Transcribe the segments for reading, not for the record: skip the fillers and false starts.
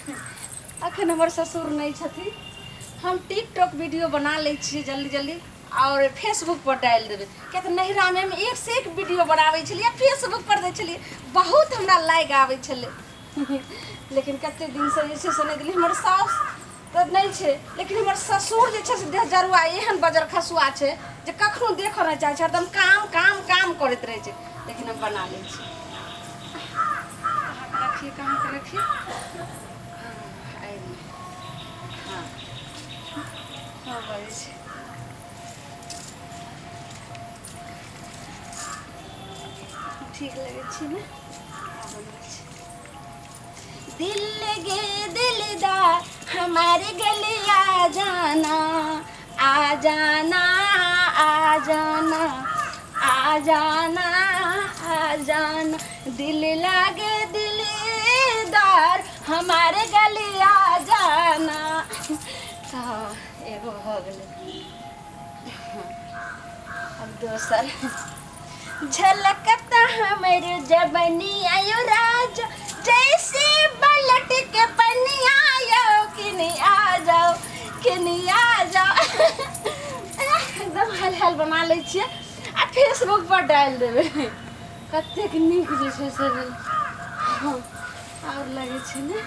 अखन हमर ससुर नहीं छथिन। हम टिकटॉक वीडियो बना ले छी जल्दी जल्दी और फेसबुक पर डाल देवे। क्या तो नैहरा में हम एक से एक वीडियो बनावे छलिए, फेसबुक पर दे छलिए, बहुत हमरा लाइक आवे छले। लेकिन कते दिन से ऐसे से नहीं दिली। हमर सास तो नहीं छे, लेकिन हमर ससुर जे छे से देह जरुआ एहन बजर खसुआ छे जे कखनो देख नहीं चाहे छे, एकदम काम काम काम करत रहे छे। लेकिन हम बना ले छी। रखिए कहाँ के रखिए। हाँ बड़ी छे। ठीक लगे छी ने। दिल लगे दिलदार हमारे गले आ जाना, आ जाना, आ जाना, आ जाना, आ जाना। दिल लगे दिलदार हमारे गले आ जाना। एगो हो गए। अब दोसर झलकता हमर जबनी आयो राज, जैसे बलट के पनी आयो कि नहीं आ जाओ, कि नहीं आ जाओ। एकदम हाल हाल बना ले छिए आ फेसबुक पर डाल देवे। कतेक नीक जे छै से और लगे छै ने।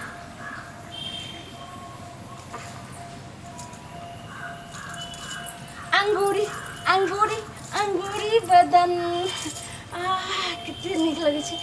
अंगूरी अंगूरी अंगूरी बदन कितनी नीक लगे छे।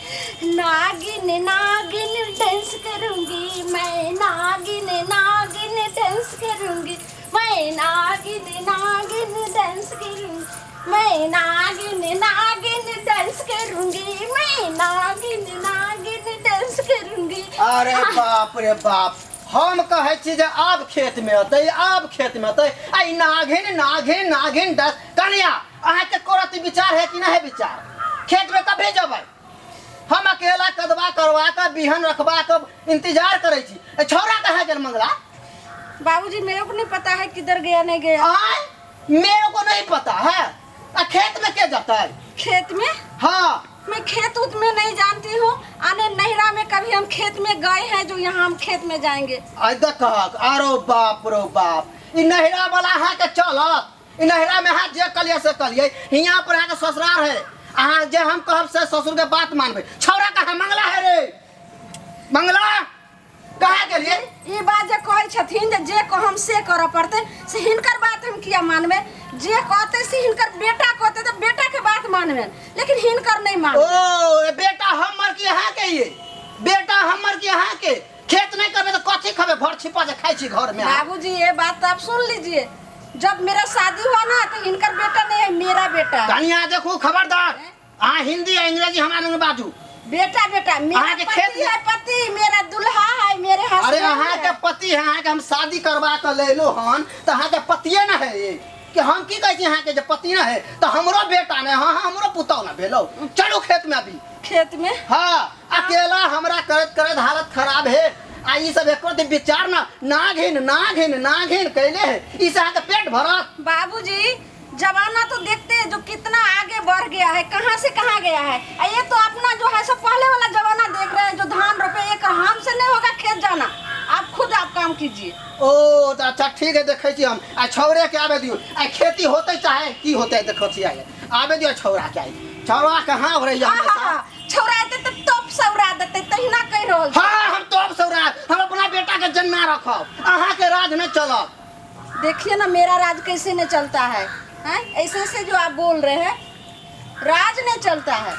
नागिन नागिन डांस करूंगी मैं, नागिन नागिन डांस करूंगी मैं, नागिन नागिन डांस करूंगी मैं, नागिन नागिन डांस करूंगी मैं, नागिन नागिन डांस करूंगी। अरे बाप रे बाप, हम कहे छी जे आब खेत में अतै, आब खेत में अतै। आई नागिन नागिन नागिन दस कनिया अहाँ के कोरत विचार है कि नहीं विचार? खेत में कभी जबै? हम अकेला कदवा करवा के बिहन रखवा के इंतजार करे छी। छोरा कहाँ गेल मंगला? बाबूजी मेरे को नहीं पता है किधर गया नहीं गया। मेरे को नहीं पता है। खेत में क्या जाता है? खेत में? हाँ मैं खेत उत में नहीं जानती हूँ। आने नैहरा में कभी हम खेत में गए हैं जो यहाँ हम खेत में जाएंगे। आरो बाप रो बाप, इ नैहरा वाला है के चलत। इ नैहरा में हाथ जे कलिए से कलिए, यहाँ पर है के ससुराल है। अहाँ जे हम कहब से ससुर के बात मानबे। छौरा कहाँ मंगला है रे? मंगला कहाँ गेलिए? ये बात जे कहै छथिन जे कहम से करऽ पड़ते, से हिनकर बात हम किया मानबे? जे कहते से हिनकर बेटा कहते तो बेटा के बात मानबे, लेकिन हिनकर नहीं मानबे। ओ बेटा हमर की यहाँ के ये? बेटा हमर की यहाँ के? खेत नहीं करबे तो कथी खबे? भर छिपा जे खाई छी घर में। बाबूजी ये बात तो आप सुन लीजिए। जब मेरा शादी हुआ ना तो हिनकर बेटा नहीं है, मेरा बेटा। कनिया देखो खबरदार, हाँ हिंदी या अंग्रेजी हमारे में बाजू। बेटा बेटा मेरा पति है, पति मेरा दुल्हा है, मेरे हस्बैंड। अरे अहाँ के पति है, अहाँ के हम शादी करवा के ले लो हन तो अहाँ के पतिये ना है ये कि हम की कहै छी अहाँ के जे पति ना है तो हमरो बेटा ने, हाँ हमरो पुतौ ना भेलो। चलो खेत में अभी। खेत में? हाँ अकेला हमरा करत करत हालत खराब है। आ ई सब एको विचार ना नागिन नागिन नागिन कैले है, इसे अहाँ के पेट भरत। बाबूजी जमाना तो देखते हैं जो कितना आगे बढ़ गया है, कहाँ से कहाँ गया है। ये तो अपना जो है सब पहले वाला जमाना देख रहे हैं, जो धान रोपे एक हमसे नहीं होगा खेत जाना। आप खुद आप काम कीजिए। ओ तो अच्छा ठीक है, देखे छी हम। आ छौरे के आवे दियो। आ खेती होते चाहे की होते देखो छी आवे दियो छौरा के। छौरा कहाँ हो रही है? छौरा आते तो टॉप सौरा देते, तहिना कह रहल छी। हाँ हम टॉप सौरा, हम अपना बेटा के जन्ना रखब, अहाँ के राज में चलब। देखिए ना मेरा राज कैसे नहीं चलता है, हैं? ऐसे ऐसे जो आप बोल रहे हैं, राज नहीं चलता है।